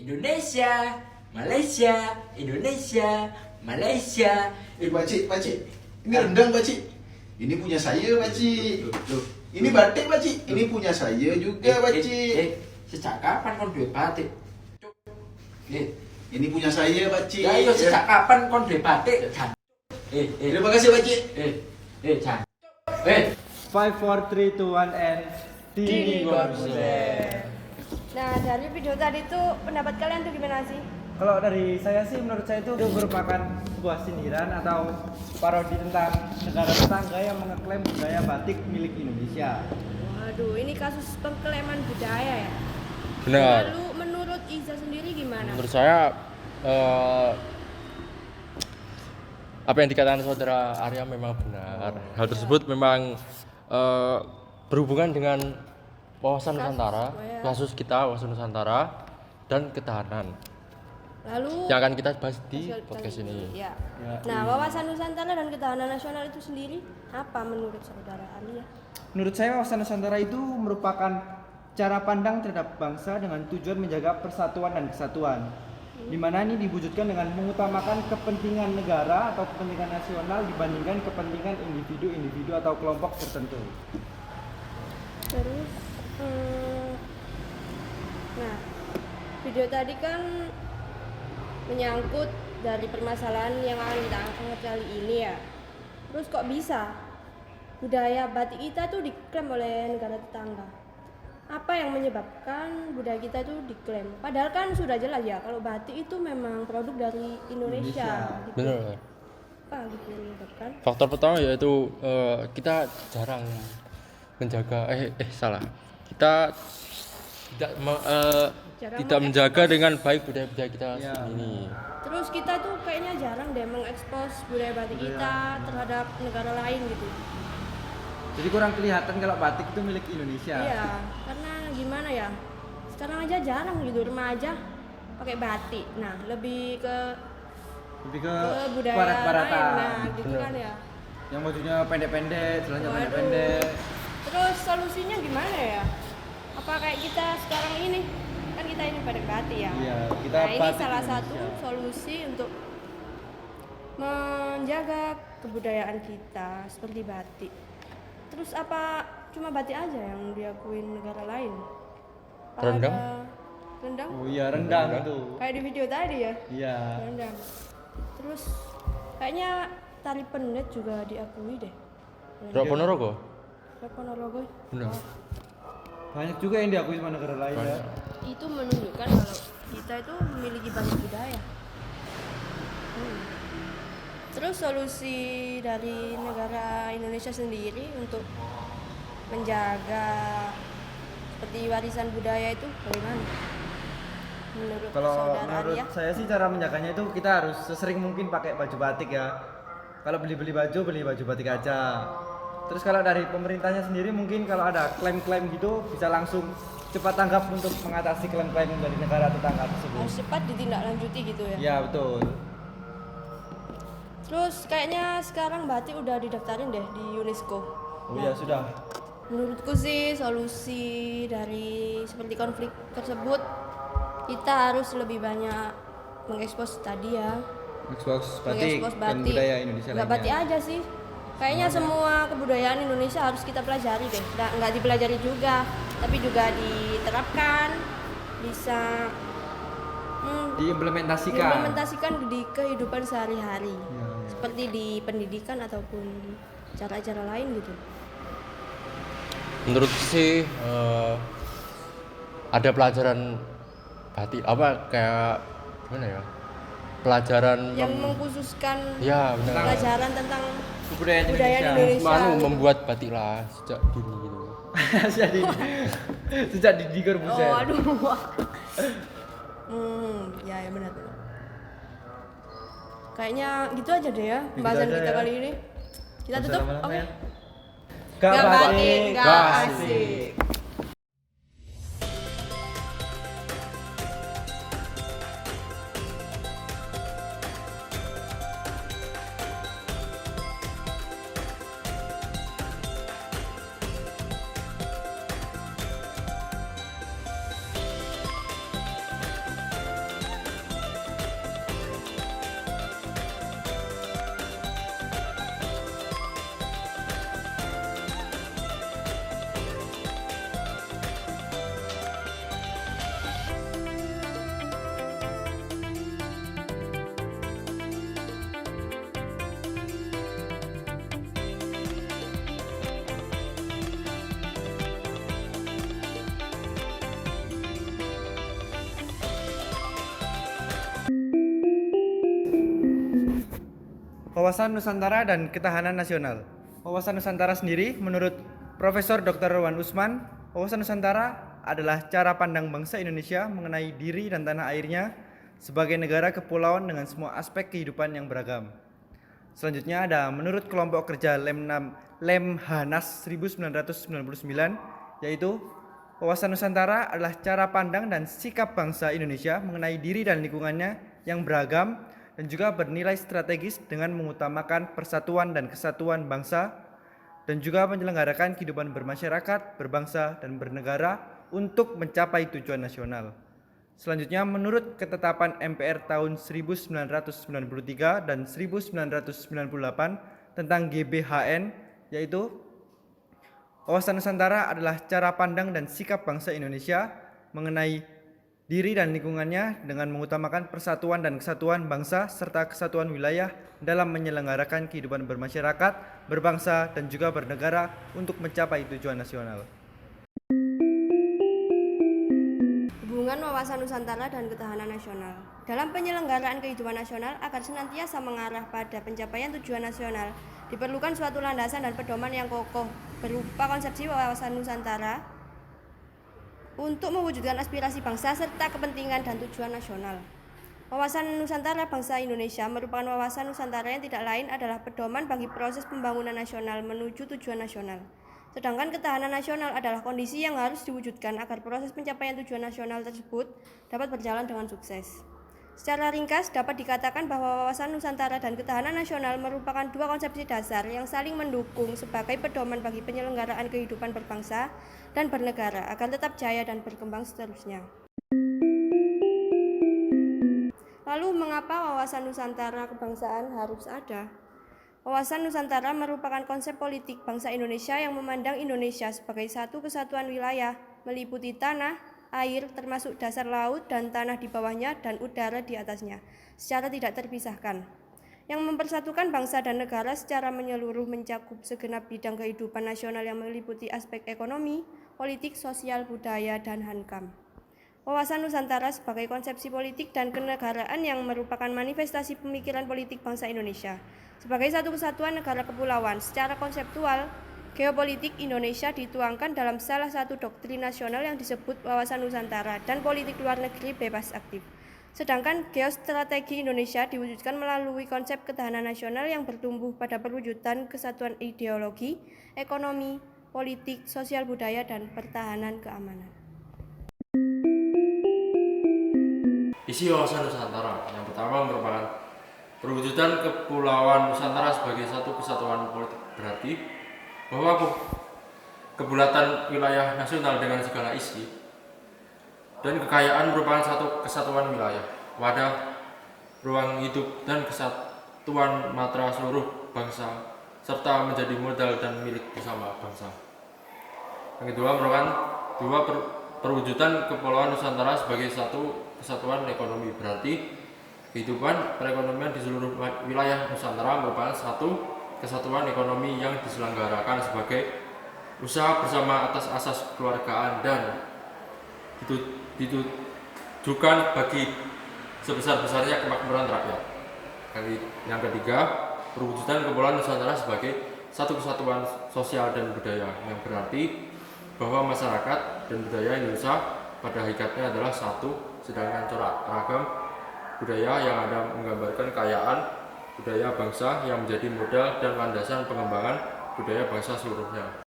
Indonesia, Malaysia, Indonesia, Malaysia. Pakcik, ini rendang pakcik. Ini punya saya pakcik. Ini batik pakcik. Ini punya saya juga pakcik. Sejak kapan kau duwe batik? Ini punya saya pakcik. Ya, sejak kapan kau duwe batik? Terima kasih pakcik. Jan. 5, 4, 3, 2, 1 and Tinggi Konser. Nah, dari video tadi tuh pendapat kalian tuh gimana sih? Kalau dari saya sih, menurut saya itu merupakan sebuah sindiran atau parodi tentang negara tetangga yang mengeklaim budaya batik milik Indonesia. Waduh, ini kasus pengklaiman budaya ya. Benar. Lalu menurut Iza sendiri gimana? Menurut saya apa yang dikatakan saudara Arya memang benar. Hal tersebut memang berhubungan dengan wawasan Nusantara, kasus kita wawasan Nusantara dan ketahanan. Lalu Yang akan kita bahas di podcast kali ini. Ya. Nah, wawasan Nusantara dan ketahanan nasional itu sendiri apa menurut saudara Alia? Menurut saya wawasan Nusantara itu merupakan cara pandang terhadap bangsa dengan tujuan menjaga persatuan dan kesatuan. Di mana ini diwujudkan dengan mengutamakan kepentingan negara atau kepentingan nasional dibandingkan kepentingan individu atau kelompok tertentu. Terus nah, video tadi kan menyangkut dari permasalahan yang akan kita angkat kali ini ya. Terus kok bisa budaya batik kita tuh diklaim oleh negara tetangga? Apa yang menyebabkan budaya kita tuh diklaim? Padahal kan sudah jelas ya kalau batik itu memang produk dari Indonesia. Gitu. Benar. Apa gitu yang menyebabkan? Faktor pertama yaitu kita jarang menjaga salah. Kita tidak menjaga dengan baik budaya-budaya kita ini. Terus kita tuh kayaknya jarang deh mengekspos budaya batik kita terhadap negara lain gitu. Jadi kurang kelihatan kalau batik itu milik Indonesia. Iya, karena gimana ya? Sekarang aja jarang gitu remaja pakai batik. Nah, lebih ke budaya barat-baratan. lain. Nah, gitu kan ya. Yang bajunya pendek-pendek, celahnya pendek-pendek. Terus solusinya gimana ya? Apa kayak kita sekarang ini? Kan kita ini pada batik ya. Iya, kita nah, ini batik salah Indonesia. satu solusi untuk menjaga kebudayaan kita seperti batik. Terus apa cuma batik aja yang diakuin negara lain? Apa Rendang? ada rendang? Oh iya, rendang itu. Kayak di video tadi ya. Iya. Rendang. Terus kayaknya tari pendet juga diakui deh. Rok Ponorogo? Rok Ponorogo. Benar. Banyak juga yang diakui sama negara lain ya. Itu menunjukkan kalau kita itu memiliki banyak budaya. Terus solusi dari negara Indonesia sendiri untuk menjaga seperti warisan budaya itu bagaimana? Menurut Kalau saudara menurut Arya? saya sih cara menjaganya itu kita harus sesering mungkin pakai baju batik ya. Kalau beli baju batik aja. Terus kalau dari pemerintahnya sendiri mungkin kalau ada klaim-klaim gitu bisa langsung cepat tanggap untuk mengatasi klaim-klaim dari negara tetangga tersebut. Harus cepat ditindaklanjuti gitu ya. Ya betul. Terus kayaknya sekarang batik udah didaftarin deh di UNESCO. Oh ya sudah. Menurutku sih solusi dari seperti konflik tersebut kita harus lebih banyak mengekspos tadi ya. Ekspos batik Mengekspos dan budaya Indonesia Nggak lainnya. batik aja sih. Kayaknya semua kebudayaan Indonesia harus kita pelajari deh. Nggak dipelajari juga, tapi juga diterapkan, bisa diimplementasikan di kehidupan sehari-hari. Ya. Seperti di pendidikan ataupun cara-cara lain gitu. Menurut sih ada pelajaran batik apa kayak gimana ya? Pelajaran Yang mengkhususkan ya benar. pelajaran tentang Budaya budaya Indonesia. Membuat batik lah sejak dini gitu. Sejak di Corbusier. Oh, aduh. Ya benar. Kayaknya gitu aja deh ya pembahasan aja kita ya. kali ini. Kita tutup. Lama-lama Oke. ya. Gak batik, gak asik. asik. Wawasan Nusantara dan Ketahanan Nasional. Wawasan Nusantara sendiri menurut Profesor Dr. Wan Usman, wawasan Nusantara adalah cara pandang bangsa Indonesia mengenai diri dan tanah airnya sebagai negara kepulauan dengan semua aspek kehidupan yang beragam. Selanjutnya ada menurut kelompok kerja Lemhanas 1999, yaitu wawasan Nusantara adalah cara pandang dan sikap bangsa Indonesia mengenai diri dan lingkungannya yang beragam dan juga bernilai strategis dengan mengutamakan persatuan dan kesatuan bangsa dan juga menyelenggarakan kehidupan bermasyarakat, berbangsa, dan bernegara untuk mencapai tujuan nasional. Selanjutnya menurut ketetapan MPR tahun 1993 dan 1998 tentang GBHN, yaitu wawasan Nusantara adalah cara pandang dan sikap bangsa Indonesia mengenai diri dan lingkungannya dengan mengutamakan persatuan dan kesatuan bangsa serta kesatuan wilayah dalam menyelenggarakan kehidupan bermasyarakat, berbangsa, dan juga bernegara untuk mencapai tujuan nasional. Hubungan wawasan Nusantara dan ketahanan nasional. Dalam penyelenggaraan kehidupan nasional agar senantiasa mengarah pada pencapaian tujuan nasional, diperlukan suatu landasan dan pedoman yang kokoh berupa konsepsi wawasan Nusantara untuk mewujudkan aspirasi bangsa serta kepentingan dan tujuan nasional. Wawasan Nusantara bangsa Indonesia merupakan wawasan Nusantara yang tidak lain adalah pedoman bagi proses pembangunan nasional menuju tujuan nasional. Sedangkan ketahanan nasional adalah kondisi yang harus diwujudkan agar proses pencapaian tujuan nasional tersebut dapat berjalan dengan sukses. Secara ringkas dapat dikatakan bahwa wawasan Nusantara dan ketahanan nasional merupakan dua konsepsi dasar yang saling mendukung sebagai pedoman bagi penyelenggaraan kehidupan berbangsa dan bernegara agar tetap jaya dan berkembang seterusnya. Lalu mengapa wawasan Nusantara kebangsaan harus ada? Wawasan Nusantara merupakan konsep politik bangsa Indonesia yang memandang Indonesia sebagai satu kesatuan wilayah meliputi tanah, air, termasuk dasar laut dan tanah di bawahnya dan udara di atasnya, secara tidak terpisahkan, yang mempersatukan bangsa dan negara secara menyeluruh mencakup segenap bidang kehidupan nasional yang meliputi aspek ekonomi, politik, sosial, budaya, dan hankam. Wawasan Nusantara sebagai konsepsi politik dan kenegaraan yang merupakan manifestasi pemikiran politik bangsa Indonesia. Sebagai satu kesatuan negara kepulauan, secara konseptual, geopolitik Indonesia dituangkan dalam salah satu doktrin nasional yang disebut wawasan Nusantara dan politik luar negeri bebas aktif. Sedangkan geostrategi Indonesia diwujudkan melalui konsep ketahanan nasional yang bertumbuh pada perwujudan kesatuan ideologi, ekonomi, politik, sosial budaya, dan pertahanan keamanan. Isi wawasan Nusantara yang pertama merupakan perwujudan kepulauan Nusantara sebagai satu kesatuan politik, berarti bahwa kebulatan wilayah nasional dengan segala isi dan kekayaan merupakan satu kesatuan wilayah, wadah, ruang hidup, dan kesatuan matra seluruh bangsa serta menjadi modal dan milik bersama bangsa. Yang kedua merupakan perwujudan kepulauan Nusantara sebagai satu kesatuan ekonomi, berarti kehidupan perekonomian di seluruh wilayah Nusantara merupakan satu kesatuan ekonomi yang diselenggarakan sebagai usaha bersama atas asas kekeluargaan dan ditujukan bagi sebesar-besarnya kemakmuran rakyat. Yang ketiga, perwujudan kepulauan Nusantara sebagai satu kesatuan sosial dan budaya, yang berarti bahwa masyarakat dan budaya Indonesia pada hakikatnya adalah satu, sedangkan corak ragam budaya yang ada menggambarkan kekayaan budaya bangsa yang menjadi modal dan landasan pengembangan budaya bangsa seluruhnya.